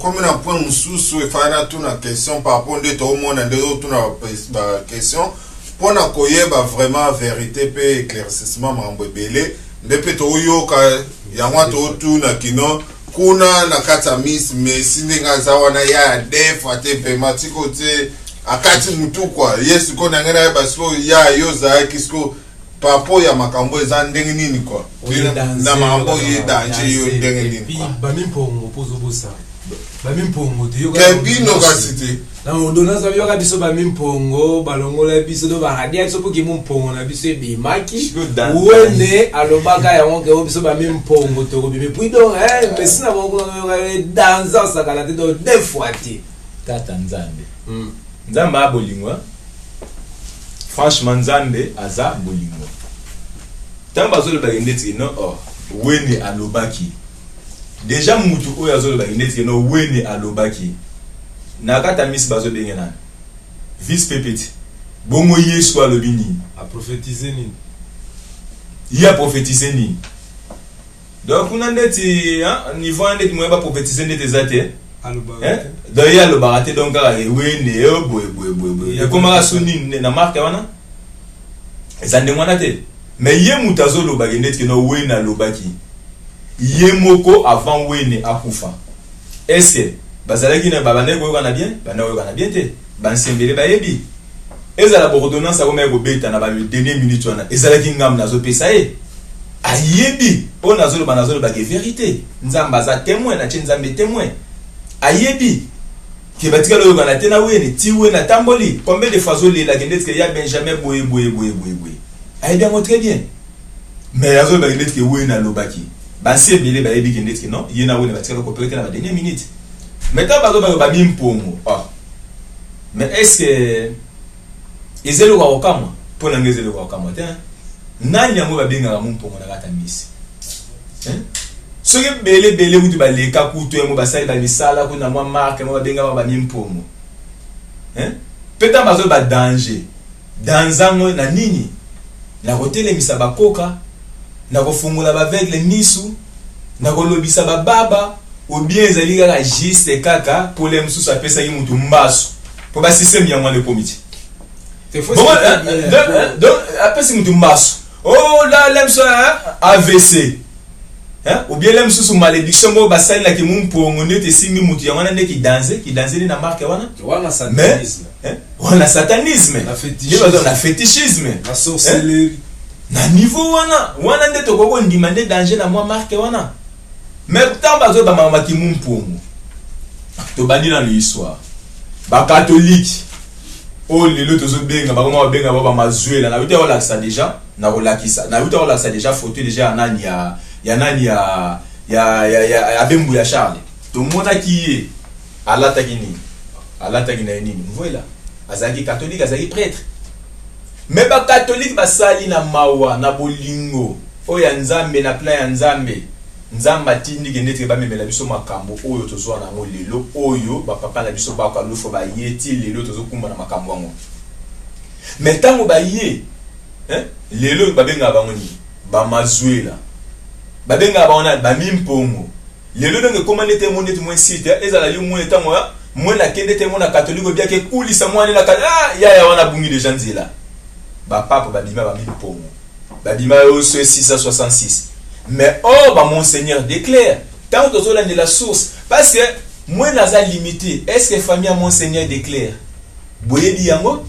comme un point sous il faut tout une question par rapport de tout le monde et tout une question pour na koyeba vraiment vérité pe éclaircissement mambo belé depuis to yo ka yango to tout na kino kuna na kata miss mais sininga zawana ya def ate pe matiko te akati mutu kwa yesu ko na ngana basko ya yo za kisko papo ya makambo za ndenge nini kwa na mambo ye danger yo ndenge nini kwa ba mimpongo pozo bosa ba mimpongo te yo ka bino ka cité na ondona sa yoka biso ba mimpongo balongola biso do ba hadia so poki mimpongo na biso be maki wende alobaka yango ke biso ba mimpongo to ko bi puis donc mais sina bongo danza sa kala te do deux fois ti tata nzambe nzambe abolingwa franchement nzambe aza bolingwa tamba zo le ba ndeti no wende alobaki déjà mutu oyo azo le ba ndeti no wende alobaki na kata miss bazo bengena vice pepeti bongo yesu alobini a prophétiser ni il a prophétisé ni donc on a ndeti niveau ndeti mo ba prophétiser ndeti zate donc il y a le baraté donc wende boy et comment la soni na marque wana ezande mwana te mais ye mutazo lo ba ndeti no wena lobaki ye moko avant wene akufa est-ce bazalaki na babane ko kana bien bana ko kana bien te bansembele bayebi ezala ordonnance ko meko beta na ba dernier minute wana ezalaki ngam nazo pesa e ayebi on nazo ba ke vérité nzamba za témoin na nzambe témoin ayebi ke batika lo kana te na wene ti wena tamboli combien de fois la gendet que ya Benjamin boye ayebi ngo très bien mais yazo ba gendet que wena lobaki bansembele bayebi gendet que non yena wena batika ko peut-être na ba dernier minute. Maintenant, ba mimpongo. Mais est-ce que ezelo kwa okama pour na ngezelo kwa okama te nani yango ba benga mimpongo na kata misi soki bele mutu ba leka kutu yango ba sali ba misala kuna mwa marque mo ba benga ba mimpongo peut-être bazo ba danger danzango na nini na hotele misaba koka na kofungula ba vegle misu na kolobisa ba baba ou bien ezali kaka juste kaka pour les mususu apesa ki mutu mbaso pour ba système ya mwana komiti donc apesa mutu mbaso oh là l'emso AVC ou bien l'emso malédiction bo basali la ki mumpongo ndete singi mutu ya mwana ndeki danser na marque wana satanisme wana satanisme na fétichisme la sorcellerie na niveau wana ndete koko ndimande danger na mwa marque wana. Mais tant bazo ba mama ki mumpongo to bandi na l'histoire ba catholique o lelo to zo benga ba mama benga ba mazuela na uta wala ça déjà na rolakisa na uta wala ça déjà photo déjà nani ya bembu ya Charles to mona ki alata kini nini voilà azaki catholique azaki prêtre mais ba catholique ba sali na mawa na bolingo o ya nzambe na plan ya nzambe nzamba tindi kendete ba memela biso makambo oyo tozwa na ngo lelo oyo ba papa na biso ba ka lofo ba yeti lelo tozokumba na makambo ngo mais tango ba ye lelo ba benga ba ngoni ba mazuela ba benga ba ona ba mimpongo lelo donc comment était mon net moins site ezala yo moins tango moi na kendete mon na catholique bien ke kulisa mwana na ya wana bungi de janzila ba papa ba bima ba mimpongo ba bima yo 666. Mais bah monseigneur déclare tant que cela de la source parce que moi naza limité est-ce que famille monseigneur déclare boyebi yango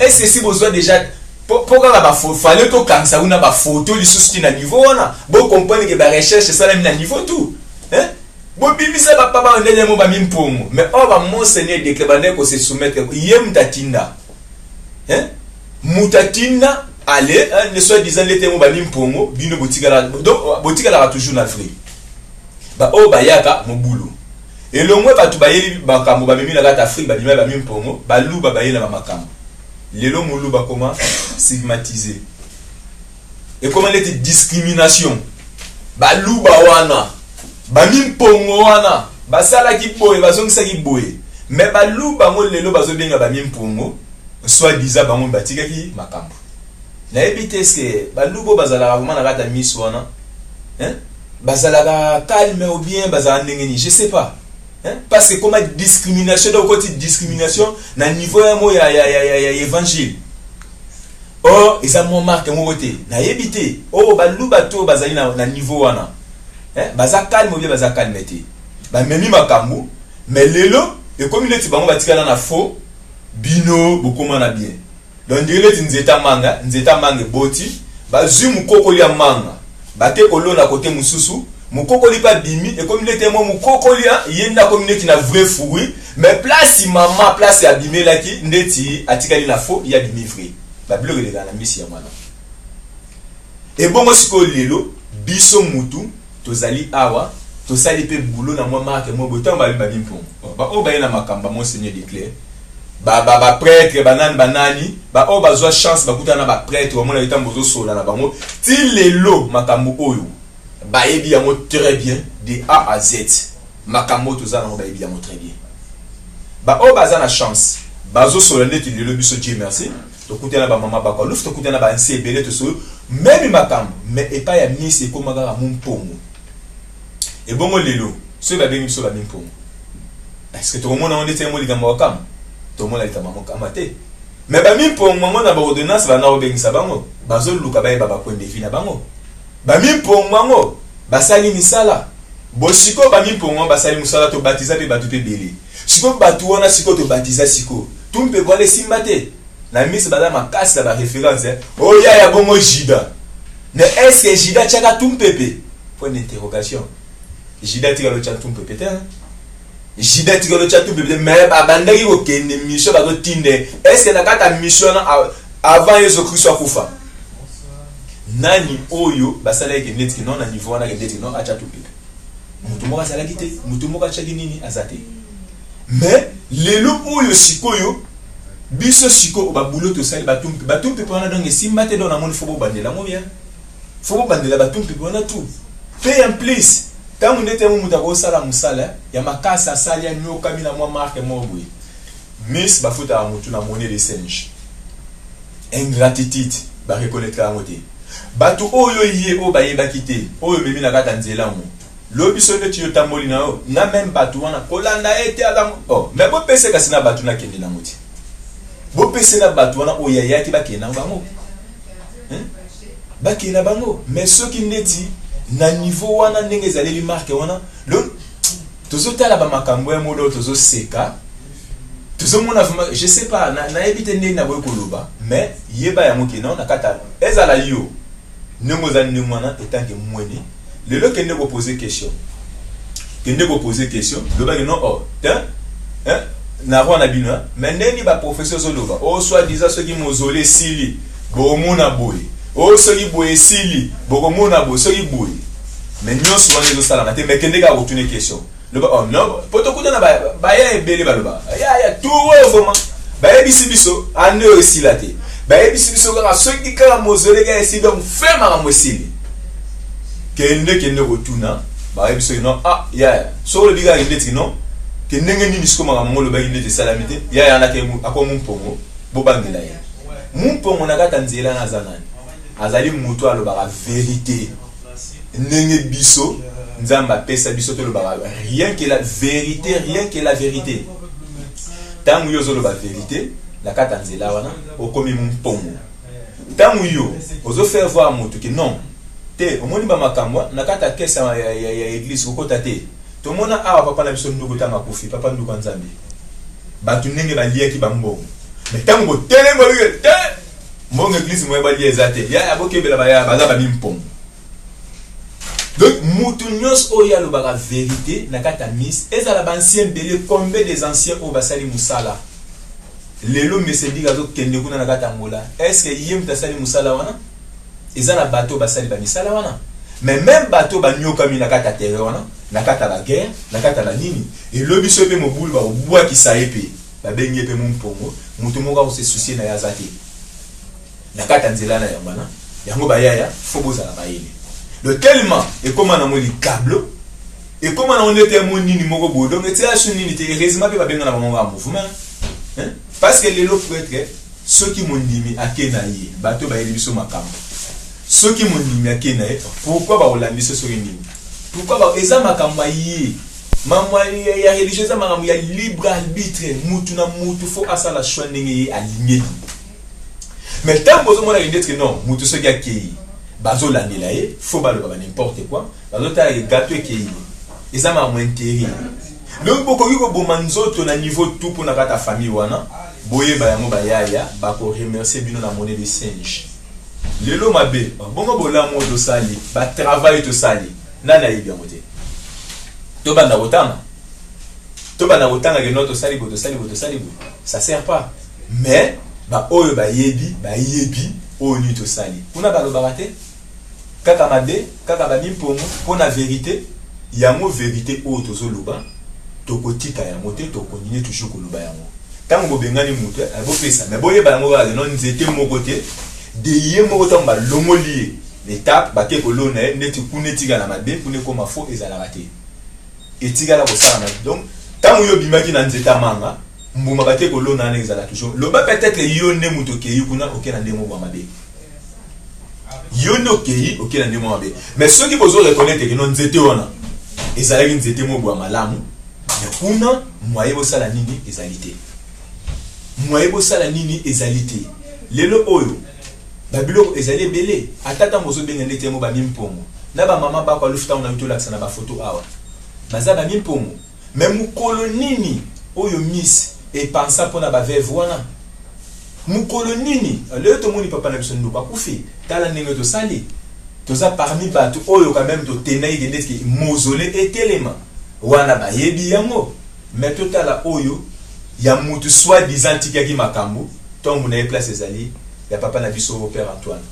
est-ce que si besoin déjà pourquoi ba fallait to kansa una ba photo li souci na niveau wana bo comprendre que ba recherche ça na niveau tout bo bimisa ba papa ndenya mo ba mimpongo mais bah monseigneur déclare ba ne ko se soumettre yem tatinda mutatinda allez ne soit disant les témoins ba mimpongo bino botikala donc botikala toujours na Afrique ba yaka mobulu et le moins batu ba yeli ba kambo ba mimi na kata Afrique ba bima ba mimpongo ba luba ba yela ba makambo lelo moluba comment stigmatiser et comment les discrimination ba luba wana ba mimpongo wana ba sala ki boye ba zongisa ki boye mais ba luba mo lelo ba zo benga ba mimpongo soit disant ba mo batika ki makambo na ebite eske balubo bazala vraiment na kata miss wana bazala calme ou bien bazala ndenge ni je sais pas hein? Parce que comme discrimination donc côté discrimination na niveau ya évangile. Oh, et ça mon marque mon côté. Na yebité. Oh, balu bato bazali na niveau wana. Hein? Baza calme ou bien baza calmete. Ba memi makambu, mais lelo et comme il est bango batikala na faux bino bokoma na bien. Donc direct nzeta manga boti, bazui mukokoli ya manga. Bate kolo na côté mususu, mukokoli pas bimi et comme il était mo mukokoli yenda comme il na vrai fruit, mais place maman place ya bimé là qui ndeti atikali na faux ya bimi vrai. Ba bloque de la misi ya mwana. Et bongo siko lelo biso mutu tozali awa tosali pe boulot na moi marque mo botan ba bimpo. Ba o ba na makamba mon seigneur déclare. Ba prêtre banani ba o bazwa chance ba kutana ba prêtre au mona itambo zo sola na bango ti lelo makambo oyo ba yebi yango très bien de A à Z makambo tozana ba yebi yango très bien ba o bazana chance bazo sola ndeti lelo biso Dieu merci to kutana ba mama ba ko lufu to kutana ba nse belé to so même makambo mais et pas ya mise ko magara mon pongo et bongo lelo so ba bengi so ba mimpongo est-ce que to mona on était mo ligambo wakam tout le monde a été amate. Mais ba mi pour moi na ba ordonnance ba na obengisa bango. Bazo luka ba ba point de vie na bango. Ba mi pour moi ba sali misala. Bo siko ba mi pour moi ba sali musala to baptiser pe batu pe belé. Siko batu wana siko to baptiser siko. Tumpe vole simbate. Na mise ba ma casse la référence. Oh ya bongo jida. Mais est-ce que jida tchaka tumpepe? Point d'interrogation. Jida tira le tchaka tumpepe hein? Jida tigolo chatu bébé mais bandaki ko kende mission ba ko tinde est-ce que nakata mission avant Yesu Christ akufa nani oyo basala ke netiki non na niveau wana ke netiki non acha tu bébé mutu moka sala kite mutu moka chaki nini azate mais lelo oyo sikoyo biso siko ba boulot to sala batumpe pona donc simbate don na moni fobo bandela mo bien fobo bandela batumpe pona tout pay en plus. Tant que nous avons dit sala musala, il y a ma casse à salia nous comme il a moi marque moi oui. Miss bafuta a mutu na monnaie de singe. Ingratitude ba reconnaître à moté. Batu oyo yé o ba yeba kité. Oyo memi na kata nzela mo. Lobi so ne tiyo tamboli na o. Na même batu wana kolanda ete ala. Oh, mais bo pese kasi na batu na kende na moti. Bo pese na batu wana o yaya ki ba kena bango. Hein? Ba kena bango. Mais ceux qui neti na niveau wana ndenge ezali marque wana donc tozotala ba makambo ya modo tozo seka tozomona je sais pas na ebite ndenge na boye koloba mais yeba ya moki non nakata ezala yo ndenge za ndenge mwana etanke mwene lelo kende ko poser question le ba non oh hein na rona bino mais ndeni ba professeur zoloba o soit disant ceux qui mozolé sili bo mona boye o soki boye sili bokomona bo soki boye mais nyo souvent les sala na te mais kende ka retourner question le oh non poto kuta na ba ya ebele baloba ya tout vraiment ba ebisi biso ande aussi la te ba ebisi biso ka soki ka mozole ka esi donc fait ma mosili kende retourna ba ebisi non ah ya so le biga indeti non kende ngeni misko ma mo le ba indeti salamité ya na ke akomo mpongo bo bangela ya mpongo na kata nzela na zanani azali mutu alobaka vérité ndenge biso nzamba pesa biso to lobaka rien que la vérité tangu yo zo loba vérité la kata nzela wana okomi mpongo tangu yo ozo faire voir mutu que non te omoni ba makambo na kata kesa ya église kokota te to mona awa papa na biso ndugu tanga kufi papa ndugu nzambe batu ndenge ba liaki ba mbongo mais tangu bo telengo te mon église moi ba liezate ya bokebela ba ya baza ba mimpom donc mutu nyos oya lo ba vérité na kata miss ezala ba ancien belé combien des anciens au basali musala lelo mesedi gazo kende kuna na kata ngola est-ce que yem tasali musala wana ezala bateau basali ba misala wana mais même bateau ba nyoka mi na kata terre wana na kata la guerre na kata la nini et lobi sope mobulu ba bwa ki saepe ba benye pe mumpongo mutu moka o se soucier na yazati na kata nzela na yambana yango bayaya foboza na bayele le tellement et comment na moli câble et comment on était mon nini moko bodo mais tu as son nini te heureusement pe ba benga na bango mouvement hein parce que les lots prêtre ceux qui m'ont dit akena yi bato ba yeli biso makambo ceux qui m'ont dit akena yi pourquoi ba olandi ce nini pourquoi ba eza makambo yi Maman ya religieuse maman ya libre arbitre mutu na mutu faut asa la choix ndenge aligné. Mais tant que vous avez dit que non, mutu so ga ki bazo la nilaye, faut pas le n'importe quoi. Bazo ta gâteau ki ils ont moins intérêt. Donc beaucoup ko bomanzoto na niveau tout pour na ta famille wana, boye ba yango ba yaya, ba ko remercier bino na monnaie de singe. Lelo mabe, bongo bola mo do sali, ba travail to sali. Nana yebi yango te. Toba na otanga que notre sali boto ça sert pas mais ba oyo ba yebi oyo ni to sali kuna ba lo barate kaka mabe kaka ba mimpomo pona vérité yango vérité oyo to zoluba to kotika yango te to konine toujours koluba yango tango bobengani mutu abo pesa mais boye ba yango ba non nzete moko te de ye moko to ba longoli l'étape ba ke kolona neti kunetika na mabe kune koma fo ezala raté et tigala ko sana donc tant yo bimaki na nzeta manga mbuma bate ko lona na ezala toujours lo ba peut-être yo ne muto ke yukuna okena ndemo bwa mabe yo no ke okena ndemo mabe mais ceux qui bozo reconnaître que non nzete wana ezala ki nzete mo bwa malamu mais kuna moye bo sala nini ezalité lelo oyo babilo ezali belé atata mozo benga ndete mo ba mimpongo na ba mama ba kwa lufuta na uto laksa na ba photo awa bazaba mimpongo même mukolo nini oyo miss et pensa pona ba veuve wana mukolo nini le to moni papa na biso ndo ba kufi tala ndenge to sali toza parmi batu oyo quand même to tenai de neski mausolée et telema wana ba yebi yango mais totala oyo ya mutu soit disant tikaki makambo tombe na place ezali ya papa na biso père Antoine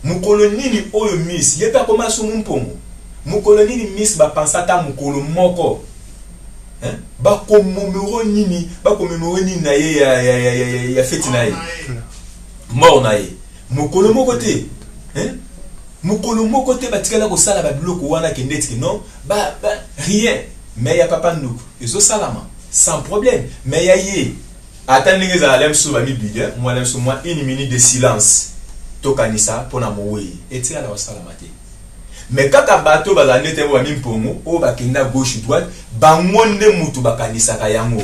mukolo nini oyo miss yepa koma so mumpongo mukolo nini miss ba pensata mukolo moko hein ba komomero nini na ye ya feti na ye mort na ye mukolo moko te hein mukolo moko te batikala ko sala ba biloko wana kendetiki non ba rien mais ya papa nduku ezo salama sans problème mais ya ye attendez za alem so ba mi bide moi alem so moi une minute de silence tokanisa pona mowe etika la salama te. Mais quand un bateau va aller te voir mimpongo, ou ba kenda gauche droite, bangonde mutu bakanisa kayango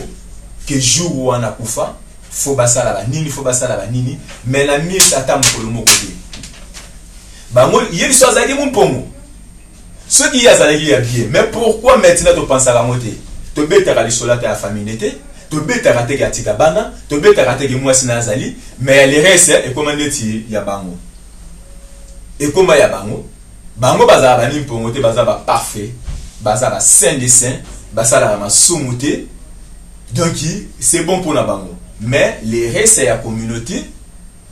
que jour wana kufa, faut basala ba nini, mais la mise ata mukolo moko te. Bango yeli so azali mimpongo. Ce qui azali ya bien, mais pourquoi maintenant tu penses à la moté? To betaka li solata ya famille te, to betaka te katika bana, to betaka te mwasi na azali, mais les restes et comment ti ya bango. Et comment ya bango? Bango bazala ba nimpongo te bazala ba parfait bazala saint de saint bazala ma sumuté donc c'est bon pour la bango mais les restes ya communauté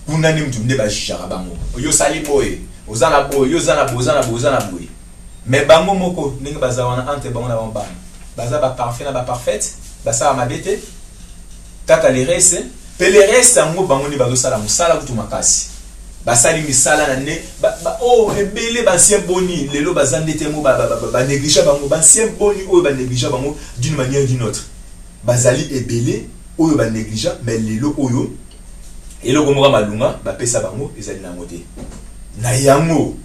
kuna ni mtu ndeba jara bango yo sali boy ozana boy yo zana boy mais bango moko ninga bazala wana entre bango na bamba bazala ba parfait na ba parfaite bazala ma bete kaka les restes pe les restes ngo bango ni bazo sala musala kutu makasi basali misala na ne oh ebele bancien boni lelo bazande temo ba négliger bango bancien boni oyo ba négliger bango d'une manière d'une autre bazali ebele oyo ba négliger mais lelo oyo eloko moko malunga ba pesa bango ezali na moté na yango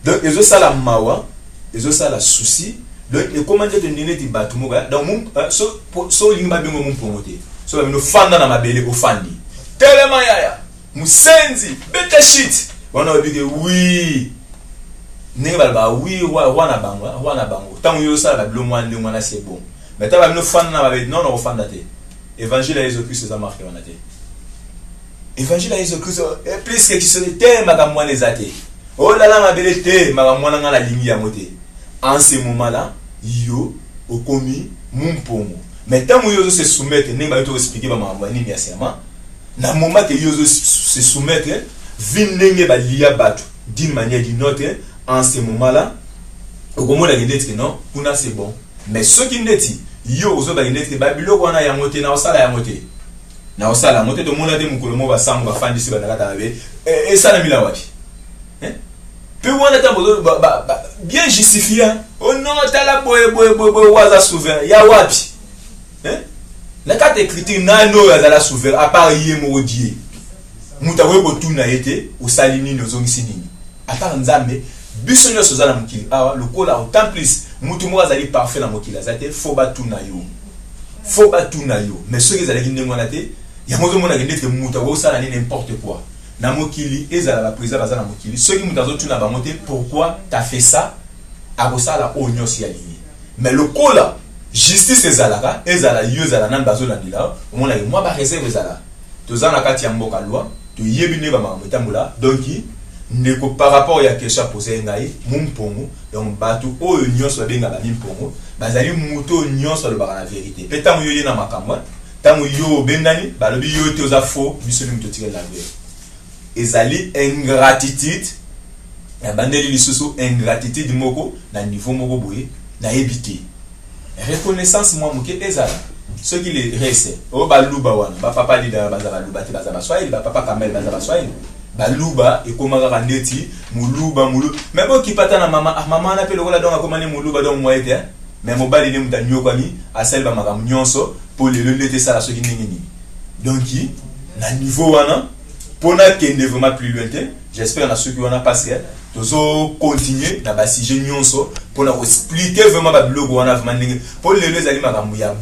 donc ezo sala mawa ezo sala souci donc et comment dire de nene ti batu moko donc so lingba bengo mumpongo te so ba mino fanda na mabele ofandi tellement yaya musenzi beta shit wana obige oui ninga ba oui wana bango tango yo sala ba bilo mwana ngwana c'est bon mais ta ba no fan na ba non no fan date évangile à Jésus-Christ ça marque wana te évangile à Jésus-Christ et plus que tu se te maga mwana zate oh là là ma belle te maga mwana ngana lingi ya moté en ce moment là yo okomi mumpongo mais tango yo se soumettre ninga ba to expliquer ba mama nini ya sema na moment que yozo se soumettre vinenge ba liya batu d'une manière d'une autre en ce moment là okomo la ngeti que non kuna c'est bon mais ce qui ndeti yo ozo ba ngeti ba biloko wana ya moté na osala ya moté to mona de mukolo mo ba sango ba fandi si ba nakata be et ça na mila wapi hein pe wana ta bozo bien justifié oh non tala boy waza souverain ya wapi hein la carte écriture nano azala souverain à part yé modie muta webo tuna été au salini nozongisi nini à part nzambe biso nyonso za na mokili awa lokola autant plus mutu moko azali parfait na mokili azate fo batuna yo mais soki ezalaki ndenge wana te yango ozomona ke ndete mutu akosala ni n'importe quoi na mokili ezala baprésident baza na mokili soki mutu azotuna bango te pourquoi t'as fait ça akosala oyo nyonso ya liye mais lokola justice ezalaka ezala yo ezala nani bazolandela omona ke mwa bareserve ezala toza na kati ya mboka loi toyebi nde bamakambo etambola donc ndeko par rapport ya question posé ngai mumpongo donc bato oyo nyonso babenga ba mimpongo bazali muto nyonso alobaka na vérité pe tango yo ye na makambo tango yo bendani balobi yo te oza faux biso ni muto tika la vérité ezali ingratitude ya bandeli lisusu ingratitude moko na niveau moko boye na ebité reconnaissance moi moke ezala ce qui les reste o baluba wana ba papa leader baza baluba te baza baswahili ba papa kamel baza baswahili baluba ekomaka kandeti muluba mais bon kipata na mama na pe lokola donc akomani muluba donc moite mais mobali ne muta nyokwami asali ba makambo nyonso pour le lete sala soki nini donc na niveau wana pona kende vraiment plus lointain j'espère na ceux qui wana passé tozo continuer na ba sujet nyonso pona ko expliquer vraiment ba blog wana vraiment pour le les ali makambo ya